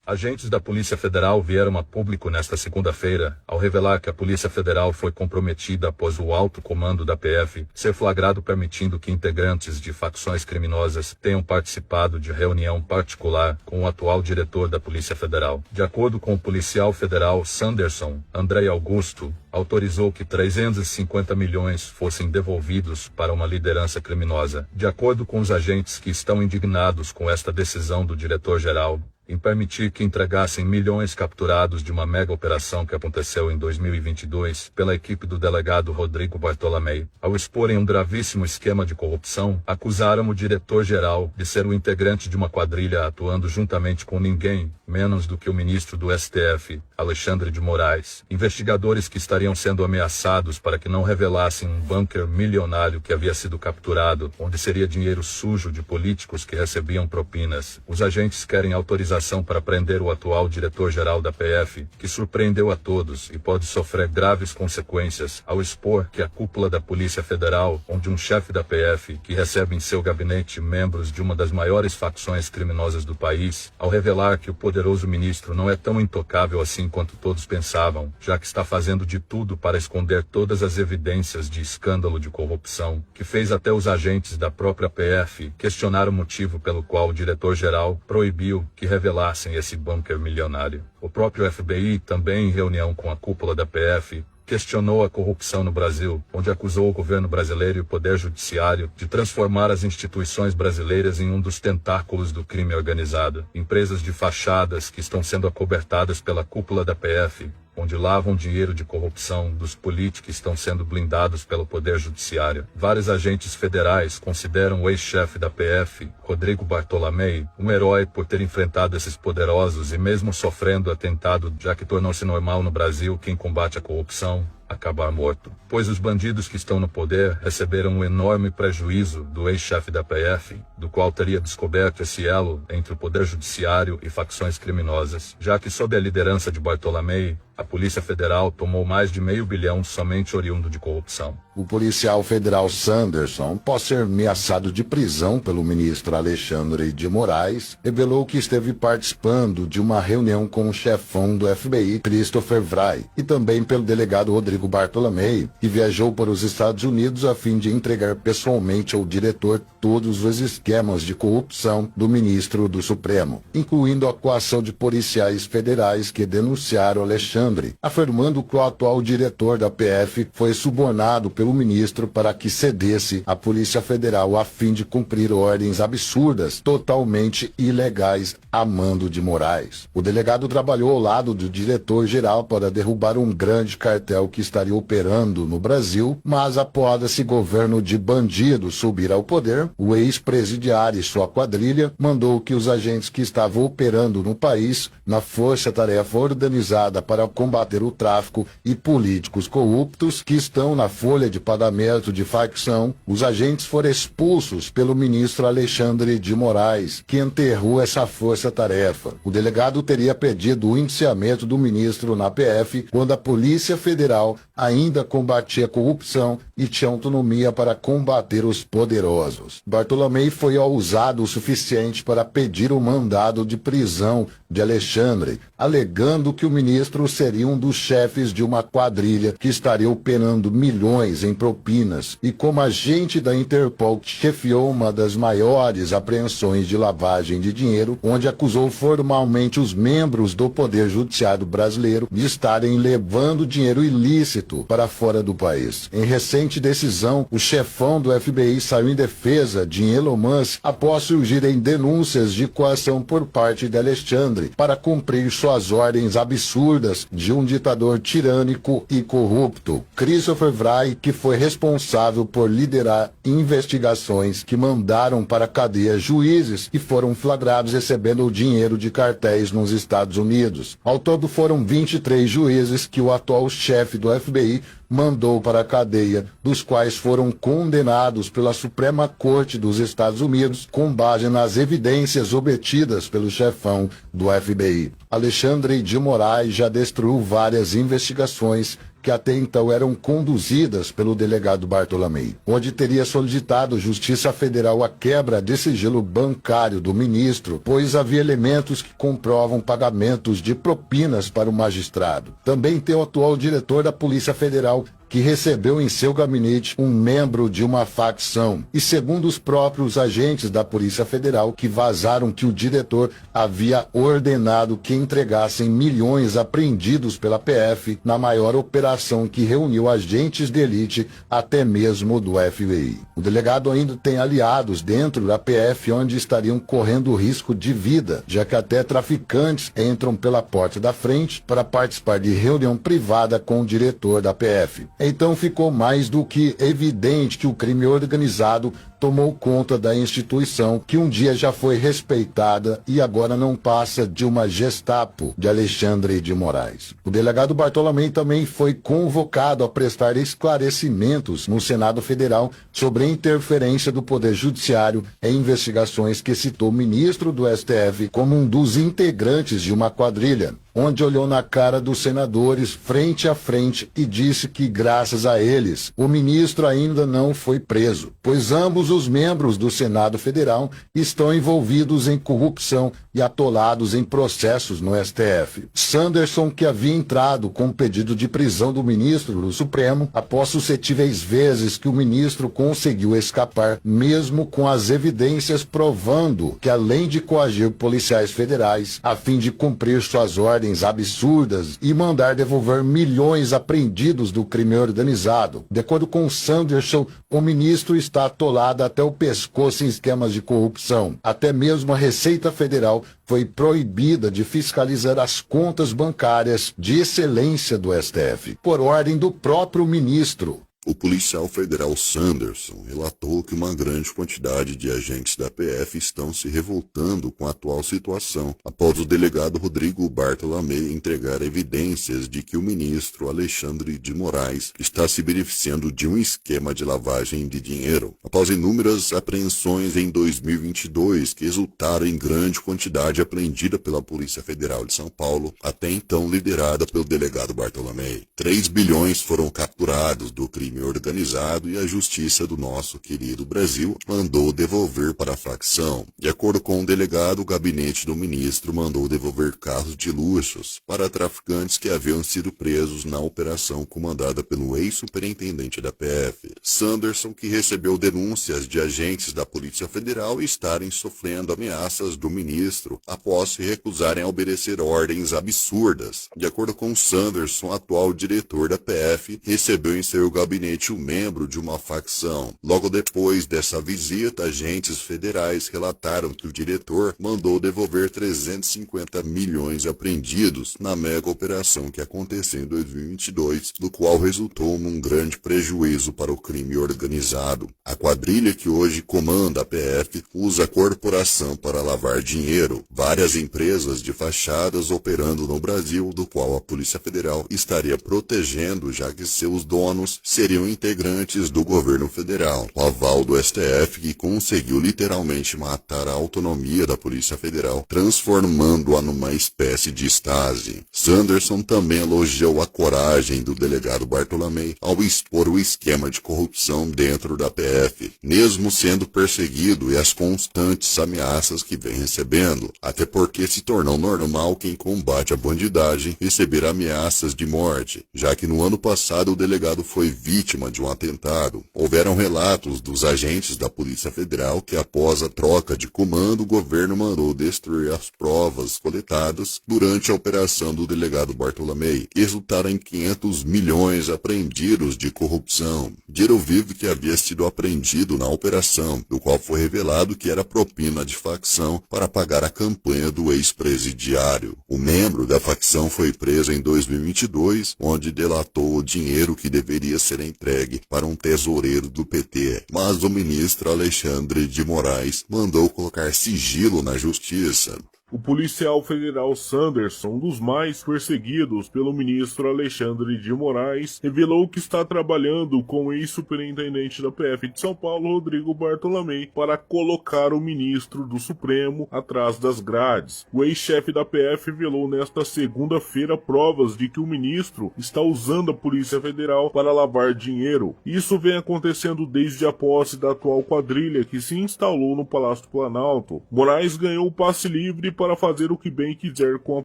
Agentes da Polícia Federal vieram a público nesta segunda-feira, ao revelar que a Polícia Federal foi comprometida após o alto comando da PF ser flagrado permitindo que integrantes de facções criminosas tenham participado de reunião particular com o atual diretor da Polícia Federal. De acordo com o policial federal Sanderson, André Augusto autorizou que 350 milhões fossem devolvidos para uma liderança criminosa. De acordo com os agentes que estão indignados com esta decisão do diretor-geral, em permitir que entregassem milhões capturados de uma mega operação que aconteceu em 2022 pela equipe do delegado Rodrigo Bartolomei. Ao exporem um gravíssimo esquema de corrupção, acusaram o diretor-geral de ser o integrante de uma quadrilha atuando juntamente com ninguém menos do que o ministro do STF, Alexandre de Moraes. Investigadores que estariam sendo ameaçados para que não revelassem um bunker milionário que havia sido capturado, onde seria dinheiro sujo de políticos que recebiam propinas. Os agentes querem autorização para prender o atual diretor-geral da PF, que surpreendeu a todos e pode sofrer graves consequências ao expor que a cúpula da Polícia Federal, onde um chefe da PF, que recebe em seu gabinete membros de uma das maiores facções criminosas do país, ao revelar que o poderoso ministro não é tão intocável assim quanto todos pensavam, já que está fazendo de tudo para esconder todas as evidências de escândalo de corrupção, que fez até os agentes da própria PF questionar o motivo pelo qual o diretor-geral proibiu que revelassem esse bunker milionário. O próprio FBI, também em reunião com a cúpula da PF, questionou a corrupção no Brasil, onde acusou o governo brasileiro e o poder judiciário de transformar as instituições brasileiras em um dos tentáculos do crime organizado. Empresas de fachadas que estão sendo acobertadas pela cúpula da PF, onde lavam dinheiro de corrupção dos políticos estão sendo blindados pelo Poder Judiciário. Vários agentes federais consideram o ex-chefe da PF, Rodrigo Bartolomei, um herói por ter enfrentado esses poderosos e mesmo sofrendo atentado, já que tornou-se normal no Brasil quem combate a corrupção acabar morto, pois os bandidos que estão no poder receberam um enorme prejuízo do ex-chefe da PF, do qual teria descoberto esse elo entre o Poder Judiciário e facções criminosas, já que sob a liderança de Bartolomei, a Polícia Federal tomou mais de R$500 milhões somente oriundo de corrupção. O policial federal Sanderson, após ser ameaçado de prisão pelo ministro Alexandre de Moraes, revelou que esteve participando de uma reunião com o chefão do FBI, Christopher Wray, e também pelo delegado Rodrigo Bartolomei, que viajou para os Estados Unidos a fim de entregar pessoalmente ao diretor todos os esquemas de corrupção do ministro do Supremo, incluindo a coação de policiais federais que denunciaram Alexandre, afirmando que o atual diretor da PF foi subornado pelo ministro para que cedesse à Polícia Federal a fim de cumprir ordens absurdas, totalmente ilegais, a mando de Moraes. O delegado trabalhou ao lado do diretor-geral para derrubar um grande cartel que estaria operando no Brasil, mas após esse governo de bandidos subir ao poder, o ex-presidiário e sua quadrilha mandou que os agentes que estavam operando no país, na força-tarefa organizada para combater o tráfico e políticos corruptos que estão na folha de pagamento de facção, os agentes foram expulsos pelo ministro Alexandre de Moraes, que enterrou essa força-tarefa. O delegado teria pedido o indiciamento do ministro na PF quando a Polícia Federal ainda combatia a corrupção e tinha autonomia para combater os poderosos. Bartolomei foi ousado o suficiente para pedir o mandado de prisão de Alexandre, alegando que o ministro seria um dos chefes de uma quadrilha que estaria operando milhões em propinas e como agente da Interpol chefiou uma das maiores apreensões de lavagem de dinheiro, onde acusou formalmente os membros do Poder Judiciário brasileiro de estarem levando dinheiro ilícito para fora do país. Em recente decisão, o chefão do FBI saiu em defesa de Elon Musk após surgirem denúncias de coação por parte de Alexandre para cumprir suas ordens absurdas de um ditador tirânico e corrupto. Christopher Wray, que foi responsável por liderar investigações que mandaram para a cadeia juízes que foram flagrados recebendo o dinheiro de cartéis nos Estados Unidos. Ao todo foram 23 juízes que o atual chefe do FBI mandou para a cadeia, dos quais foram condenados pela Suprema Corte dos Estados Unidos com base nas evidências obtidas pelo chefão do FBI. Alexandre de Moraes já destruiu várias investigações que até então eram conduzidas pelo delegado Bartolomei, onde teria solicitado Justiça Federal a quebra de sigilo bancário do ministro, pois havia elementos que comprovam pagamentos de propinas para o magistrado. Também tem o atual diretor da Polícia Federal, que recebeu em seu gabinete um membro de uma facção. E segundo os próprios agentes da Polícia Federal, que vazaram que o diretor havia ordenado que entregassem milhões apreendidos pela PF na maior operação que reuniu agentes de elite, até mesmo do FBI. O delegado ainda tem aliados dentro da PF, onde estariam correndo risco de vida, já que até traficantes entram pela porta da frente para participar de reunião privada com o diretor da PF. Então ficou mais do que evidente que o crime organizado tomou conta da instituição, que um dia já foi respeitada e agora não passa de uma Gestapo de Alexandre de Moraes. O delegado Bartolomei também foi convocado a prestar esclarecimentos no Senado Federal sobre a interferência do Poder Judiciário em investigações que citou o ministro do STF como um dos integrantes de uma quadrilha, onde olhou na cara dos senadores frente a frente e disse que, graças a eles, o ministro ainda não foi preso, pois ambos os membros do Senado Federal estão envolvidos em corrupção e atolados em processos no STF. Sanderson, que havia entrado com pedido de prisão do ministro do Supremo, após suscetíveis vezes que o ministro conseguiu escapar, mesmo com as evidências provando que, além de coagir policiais federais, a fim de cumprir suas ordens absurdas e mandar devolver milhões apreendidos do crime organizado. De acordo com Sanderson, o ministro está atolado até o pescoço em esquemas de corrupção. Até mesmo a Receita Federal foi proibida de fiscalizar as contas bancárias de excelência do STF, por ordem do próprio ministro. O policial federal Sanderson relatou que uma grande quantidade de agentes da PF estão se revoltando com a atual situação, após o delegado Rodrigo Bartolomei entregar evidências de que o ministro Alexandre de Moraes está se beneficiando de um esquema de lavagem de dinheiro, após inúmeras apreensões em 2022 que resultaram em grande quantidade apreendida pela Polícia Federal de São Paulo, até então liderada pelo delegado Bartolomei. 3 bilhões foram capturados do crime organizado e a justiça do nosso querido Brasil mandou devolver para a facção. De acordo com o delegado, o gabinete do ministro mandou devolver carros de luxos para traficantes que haviam sido presos na operação comandada pelo ex-superintendente da PF. Sanderson, que recebeu denúncias de agentes da Polícia Federal estarem sofrendo ameaças do ministro após se recusarem a obedecer ordens absurdas. De acordo com Sanderson, atual diretor da PF recebeu em seu gabinete um membro de uma facção. Logo depois dessa visita, agentes federais relataram que o diretor mandou devolver 350 milhões apreendidos na mega operação que aconteceu em 2022, do qual resultou num grande prejuízo para o crime organizado. A quadrilha que hoje comanda a PF usa a corporação para lavar dinheiro. Várias empresas de fachadas operando no Brasil, do qual a Polícia Federal estaria protegendo, já que seus donos seriam integrantes do governo federal. O aval do STF, que conseguiu literalmente matar a autonomia da Polícia Federal, transformando-a numa espécie de Stasi. Sanderson também elogiou a coragem do delegado Bartolomei ao expor o esquema de corrupção dentro da PF, mesmo sendo perseguido e as constantes ameaças que vem recebendo, até porque se tornou normal quem combate a bandidagem receber ameaças de morte, já que no ano passado o delegado foi vítima de um atentado. Houveram relatos dos agentes da Polícia Federal que, após a troca de comando, o governo mandou destruir as provas coletadas durante a operação do delegado Bartolomei, que resultaram em 500 milhões apreendidos de corrupção. Dinheiro vivo que havia sido apreendido na operação, do qual foi revelado que era propina de facção para pagar a campanha do ex-presidiário. O membro da facção foi preso em 2022, onde delatou o dinheiro que deveria ser entregue para um tesoureiro do PT, mas o ministro Alexandre de Moraes mandou colocar sigilo na justiça. O policial federal Sanderson, um dos mais perseguidos pelo ministro Alexandre de Moraes, revelou que está trabalhando com o ex-superintendente da PF de São Paulo, Rodrigo Bartolomé, para colocar o ministro do Supremo atrás das grades. O ex-chefe da PF revelou nesta segunda-feira provas de que o ministro está usando a Polícia Federal para lavar dinheiro. Isso vem acontecendo desde a posse da atual quadrilha que se instalou no Palácio do Planalto. Moraes ganhou o passe livre para fazer o que bem quiser com a